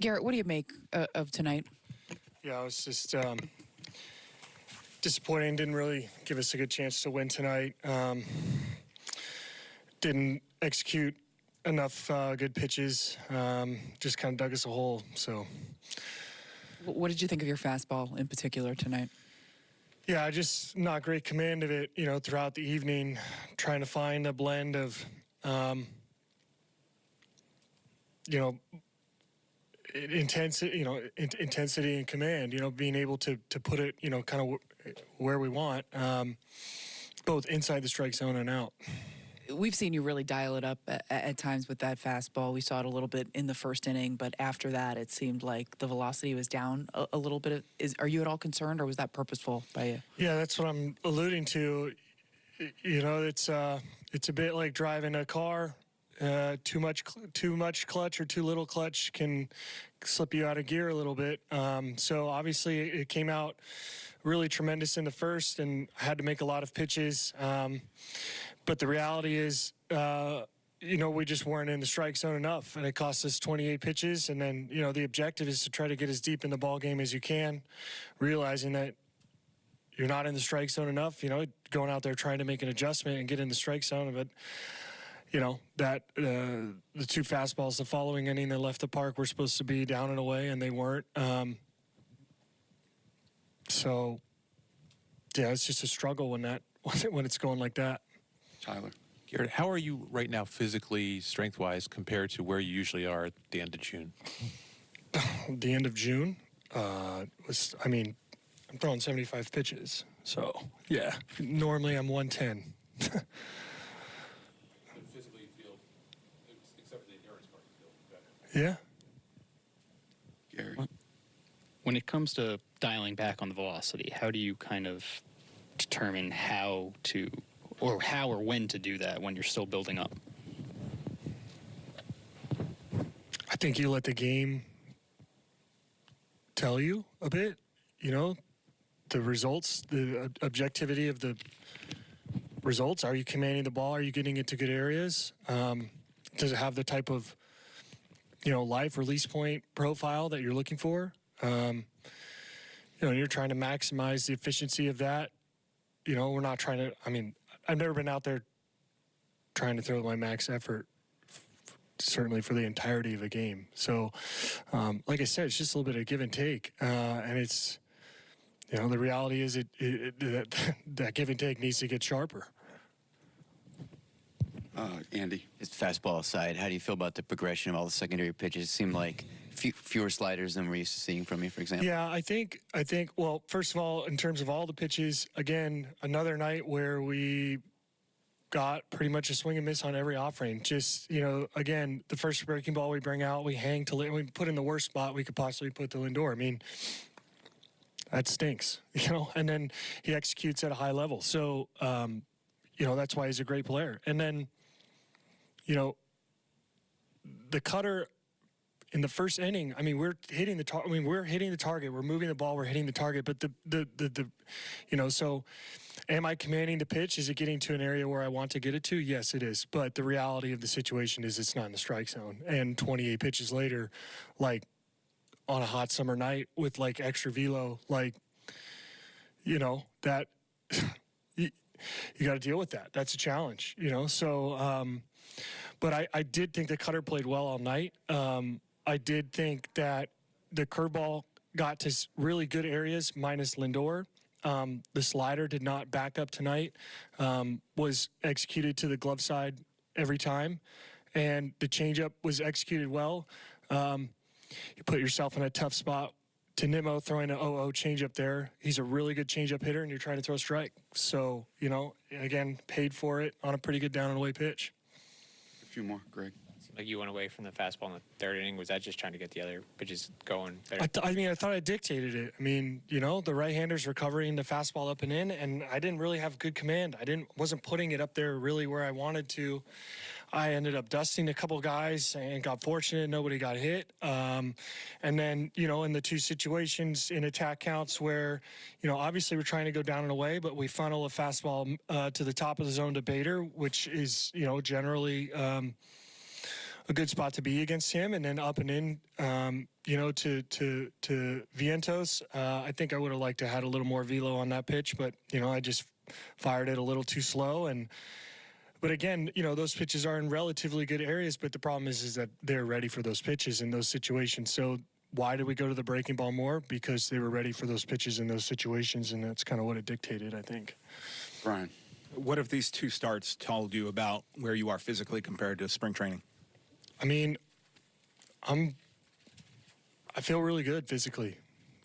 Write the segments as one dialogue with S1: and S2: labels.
S1: Gerrit, what do you make of tonight?
S2: Yeah, I was just disappointing. Didn't really give us a good chance to win tonight. Didn't execute enough good pitches. Just kind of dug us a hole. So,
S1: What did you think of your fastball in particular tonight?
S2: yeah, just not great command of it. Throughout the evening, trying to find a blend of, intensity, intensity and command. Being able to put it, kind of where we want, both inside the strike zone and out.
S1: We've seen you really dial it up at times with that fastball. We saw it a little bit in the first inning, but after that, it seemed like the velocity was down a little bit. Are you at all concerned, or was that purposeful by you?
S2: Yeah, that's what I'm alluding to. It's a bit like driving a car. Too much clutch or too little clutch can slip you out of gear a little bit. So obviously it came out really tremendous in the first, and I had to make a lot of pitches. But the reality is, we just weren't in the strike zone enough, and it cost us 28 pitches. And then, the objective is to try to get as deep in the ball game as you can, realizing that you're not in the strike zone enough. Going out there trying to make an adjustment and get in the strike zone. But that the two fastballs the following inning that left the park were supposed to be down and away, and they weren't. So, yeah, it's just a struggle when it's going like that.
S3: Tyler.
S4: Gerrit, how are you right now physically, strength-wise, compared to where you usually are at the end of June?
S2: The end of June I'm throwing 75 pitches. So, yeah, normally I'm 110.
S4: Physically, you feel, except for the endurance part, you feel better.
S2: Yeah.
S3: Gary.
S5: When it comes to dialing back on the velocity, how do you kind of determine how or when to do that when you're still building up?
S2: I think you let the game tell you a bit, the results, the objectivity of the results. Are you commanding the ball? Are you getting it to good areas? Does it have the type of, life release point profile that you're looking for? You're trying to maximize the efficiency of that. We're not trying to, I've never been out there trying to throw my max effort, certainly for the entirety of a game. So, like I said, it's just a little bit of give and take. And it's, the reality is that give and take needs to get sharper.
S3: Andy.
S6: Just fastball aside, how do you feel about the progression of all the secondary pitches? It seemed like fewer sliders than we're used to seeing from you, for example.
S2: Yeah, I think. Well, first of all, in terms of all the pitches, again, another night where we got pretty much a swing and miss on every offering. Just again, the first breaking ball we bring out, we hang to we put in the worst spot we could possibly put to Lindor. That stinks, And then he executes at a high level, so that's why he's a great player. And then, the cutter in the first inning, we're hitting the target. We're hitting the target. We're moving the ball. We're hitting the target. But so am I commanding the pitch? Is it getting to an area where I want to get it to? Yes, it is. But the reality of the situation is it's not in the strike zone. And 28 pitches later, on a hot summer night with extra velo, that you got to deal with that. That's a challenge, So, but I did think the cutter played well all night. I did think that the curveball got to really good areas, minus Lindor. The slider did not back up tonight, was executed to the glove side every time, and the changeup was executed well. You put yourself in a tough spot to Nimmo throwing an 0-0 changeup there. He's a really good changeup hitter, and you're trying to throw a strike. So, again, paid for it on a pretty good down and away pitch.
S3: A few more, Greg.
S7: Like you went away from the fastball in the third inning. Was that just trying to get the other pitches going better?
S2: I thought I dictated it. The right-handers were covering the fastball up and in, and I didn't really have good command. Wasn't putting it up there really where I wanted to. I ended up dusting a couple guys and got fortunate. Nobody got hit. And then, in the two situations in attack counts where, obviously we're trying to go down and away, but we funnel a fastball to the top of the zone to Bader, which is, generally a good spot to be against him, and then up and in, to Vientos. I think I would have liked to had a little more velo on that pitch, but I just fired it a little too slow. But again, those pitches are in relatively good areas, but the problem is that they're ready for those pitches in those situations. So why did we go to the breaking ball more? Because they were ready for those pitches in those situations, and that's kind of what it dictated, I think.
S3: Brian.
S8: What have these 2 starts told you about where you are physically compared to spring training?
S2: I mean, I feel really good physically.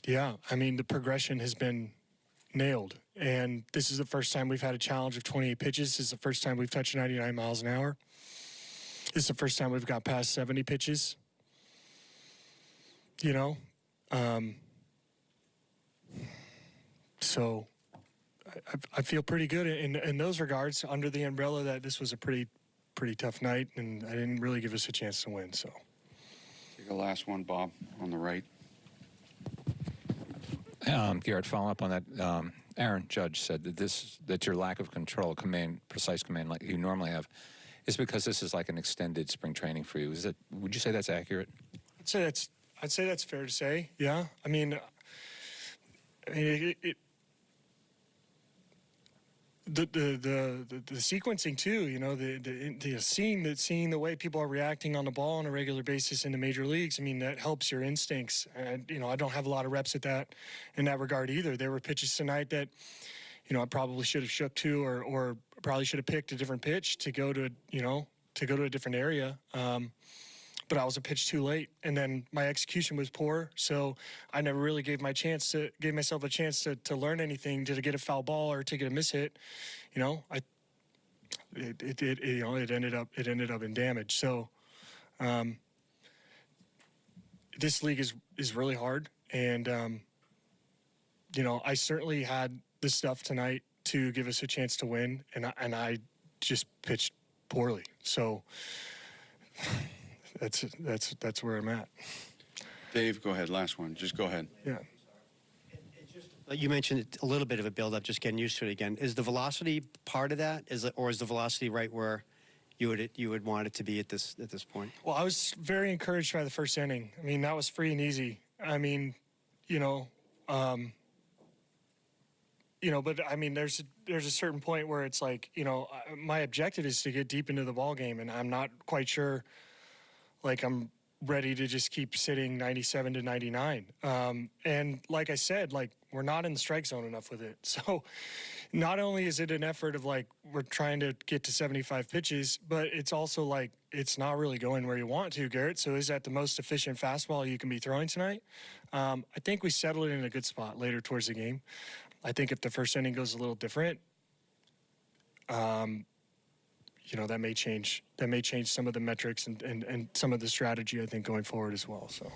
S2: Yeah, I mean, the progression has been nailed. And this is the first time we've had a challenge of 28 pitches. This is the first time we've touched 99 miles an hour. This is the first time we've got past 70 pitches. So I feel pretty good in those regards, under the umbrella that this was a pretty tough night, and I didn't really give us a chance to win. So
S3: Take a last one, Bob, on the right.
S9: Gerrit, following up on that, Aaron Judge said that your lack of control, precise command like you normally have, is because this is like an extended spring training for you. Would you say that's accurate?
S2: I'd say that's fair to say. Yeah, I mean, the sequencing too. Seeing the way people are reacting on the ball on a regular basis in the major leagues. I mean, that helps your instincts. And I don't have a lot of reps at that in that regard either. There were pitches tonight that I probably should have shook to, or probably should have picked a different pitch to go to a different area. But I was a pitch too late, and then my execution was poor, so I never really gave myself a chance to learn anything, to get a foul ball or to get a mishit. It ended up in damage. So this league is really hard, and I certainly had the stuff tonight to give us a chance to win, and I just pitched poorly. So. That's where I'm at.
S3: Dave, go ahead. Last one. Just go ahead.
S2: Yeah.
S10: You mentioned a little bit of a build-up, just getting used to it again. Is the velocity part of that? Or is the velocity right where you would want it to be at this point?
S2: Well, I was very encouraged by the first inning. I mean, that was free and easy. I mean, but I mean, there's a certain point where it's like, my objective is to get deep into the ball game, and I'm not quite sure. Like, I'm ready to just keep sitting 97 to 99. And like I said, like, we're not in the strike zone enough with it. So not only is it an effort of, like, we're trying to get to 75 pitches, but it's also, like, it's not really going where you want to, Gerrit. So is that the most efficient fastball you can be throwing tonight? I think we settled it in a good spot later towards the game. I think if the first inning goes a little different, that may change some of the metrics and some of the strategy, I think, going forward as well. So